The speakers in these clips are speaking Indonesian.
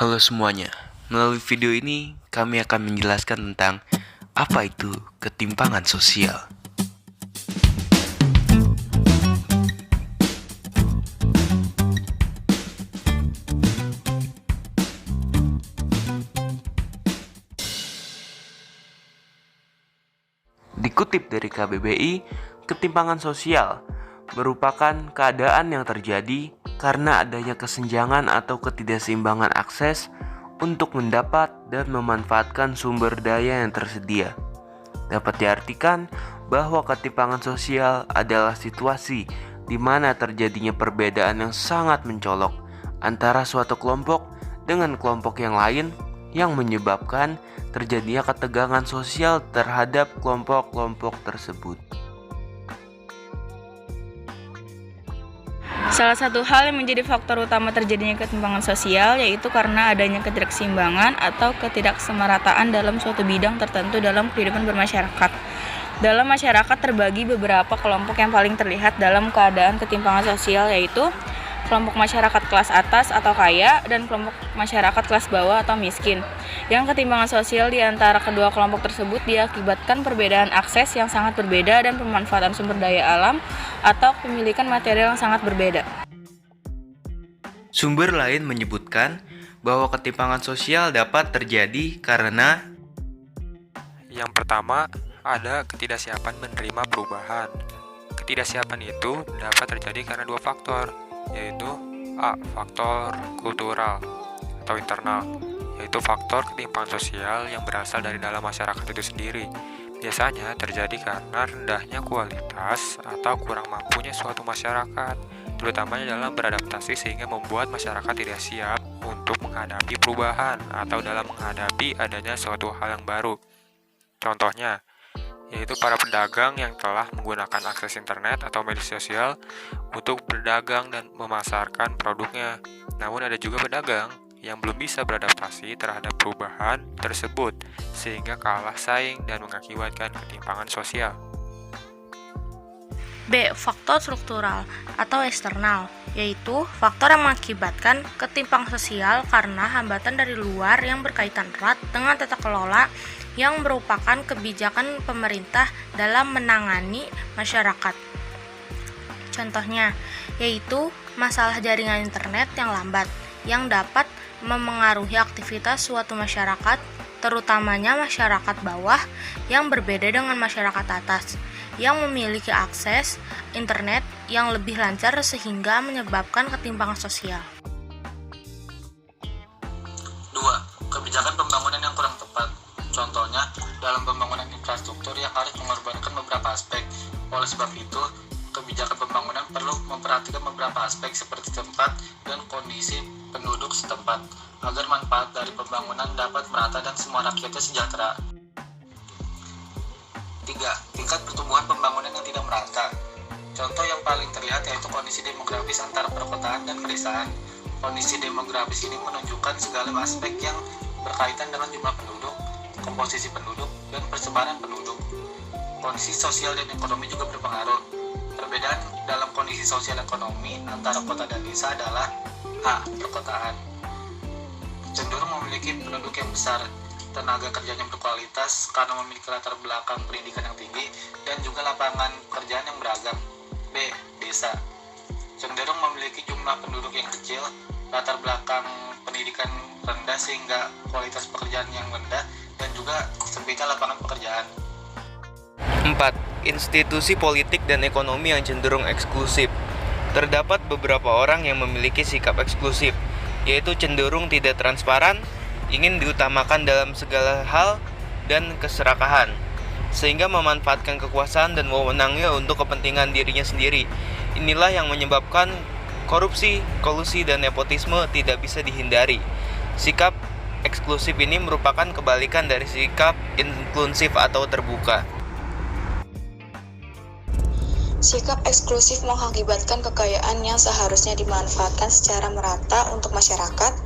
Halo semuanya, melalui video ini kami akan menjelaskan tentang apa itu ketimpangan sosial. Dikutip dari KBBI, ketimpangan sosial merupakan keadaan yang terjadi karena adanya kesenjangan atau ketidakseimbangan akses untuk mendapat dan memanfaatkan sumber daya yang tersedia. Dapat diartikan bahwa ketimpangan sosial adalah situasi di mana terjadinya perbedaan yang sangat mencolok antara suatu kelompok dengan kelompok yang lain yang menyebabkan terjadinya ketegangan sosial terhadap kelompok-kelompok tersebut. Salah satu hal yang menjadi faktor utama terjadinya ketimpangan sosial yaitu karena adanya ketidakseimbangan atau ketidaksemarataan dalam suatu bidang tertentu dalam kehidupan bermasyarakat. Dalam masyarakat terbagi beberapa kelompok yang paling terlihat dalam keadaan ketimpangan sosial, yaitu kelompok masyarakat kelas atas atau kaya dan kelompok masyarakat kelas bawah atau miskin. Yang ketimpangan sosial di antara kedua kelompok tersebut diakibatkan perbedaan akses yang sangat berbeda dan pemanfaatan sumber daya alam atau pemilikan material yang sangat berbeda. Sumber lain menyebutkan bahwa ketimpangan sosial dapat terjadi karena yang pertama, ada ketidaksiapan menerima perubahan. Ketidaksiapan itu dapat terjadi karena dua faktor, yaitu A. Faktor kultural atau internal, yaitu faktor ketimpangan sosial yang berasal dari dalam masyarakat itu sendiri. Biasanya terjadi karena rendahnya kualitas atau kurang mampunya suatu masyarakat, terutama dalam beradaptasi sehingga membuat masyarakat tidak siap untuk menghadapi perubahan atau dalam menghadapi adanya suatu hal yang baru. Contohnya, yaitu para pedagang yang telah menggunakan akses internet atau media sosial untuk berdagang dan memasarkan produknya. Namun ada juga pedagang yang belum bisa beradaptasi terhadap perubahan tersebut sehingga kalah saing dan mengakibatkan ketimpangan sosial. B. Faktor struktural atau eksternal, yaitu faktor yang mengakibatkan ketimpangan sosial karena hambatan dari luar yang berkaitan erat dengan tata kelola yang merupakan kebijakan pemerintah dalam menangani masyarakat. Contohnya, yaitu masalah jaringan internet yang lambat, yang dapat memengaruhi aktivitas suatu masyarakat, terutamanya masyarakat bawah yang berbeda dengan masyarakat atas, yang memiliki akses internet yang lebih lancar sehingga menyebabkan ketimpangan sosial. 2. Kebijakan pembangunan yang kurang tepat. Contohnya, dalam pembangunan infrastruktur yang harus mengorbankan beberapa aspek. Oleh sebab itu, kebijakan pembangunan perlu memperhatikan beberapa aspek seperti tempat dan kondisi penduduk setempat, agar manfaat dari pembangunan dapat merata dan semua rakyatnya sejahtera. 3. Tingkat pertumbuhan pembangunan yang tidak merata. Contoh yang paling terlihat yaitu kondisi demografis antara perkotaan dan pedesaan. Kondisi demografis ini menunjukkan segala aspek yang berkaitan dengan jumlah penduduk, komposisi penduduk, dan persebaran penduduk. Kondisi sosial dan ekonomi juga berpengaruh. Perbedaan dalam kondisi sosial ekonomi antara kota dan desa adalah A. Perkotaan cenderung memiliki penduduk yang besar, tenaga kerjanya berkualitas karena memiliki latar belakang pendidikan yang tinggi, dan juga lapangan pekerjaan yang beragam. B. Desa cenderung memiliki jumlah penduduk yang kecil, latar belakang pendidikan rendah sehingga kualitas pekerjaan yang rendah, dan juga sempitnya lapangan pekerjaan. 4. Institusi politik dan ekonomi yang cenderung eksklusif. Terdapat beberapa orang yang memiliki sikap eksklusif, yaitu cenderung tidak transparan, ingin diutamakan dalam segala hal, dan keserakahan, sehingga memanfaatkan kekuasaan dan wewenangnya untuk kepentingan dirinya sendiri. Inilah yang menyebabkan korupsi, kolusi, dan nepotisme tidak bisa dihindari. Sikap eksklusif ini merupakan kebalikan dari sikap inklusif atau terbuka. Sikap eksklusif mengakibatkan kekayaan yang seharusnya dimanfaatkan secara merata untuk masyarakat,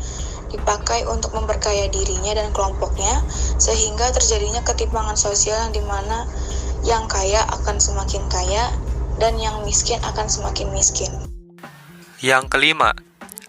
dipakai untuk memperkaya dirinya dan kelompoknya, sehingga terjadinya ketimpangan sosial yang dimana yang kaya akan semakin kaya dan yang miskin akan semakin miskin. Yang kelima,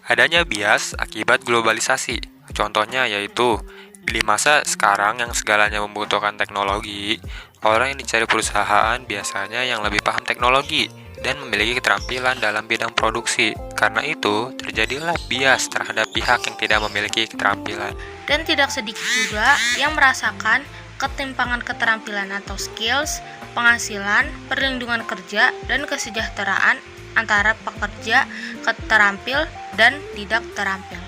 adanya bias akibat globalisasi Contohnya yaitu, di masa sekarang yang segalanya membutuhkan teknologi, orang yang dicari perusahaan biasanya yang lebih paham teknologi dan memiliki keterampilan dalam bidang produksi. Karena itu, terjadilah bias terhadap pihak yang tidak memiliki keterampilan. Dan tidak sedikit juga yang merasakan ketimpangan keterampilan atau skills, penghasilan, perlindungan kerja, dan kesejahteraan antara pekerja keterampil dan tidak terampil.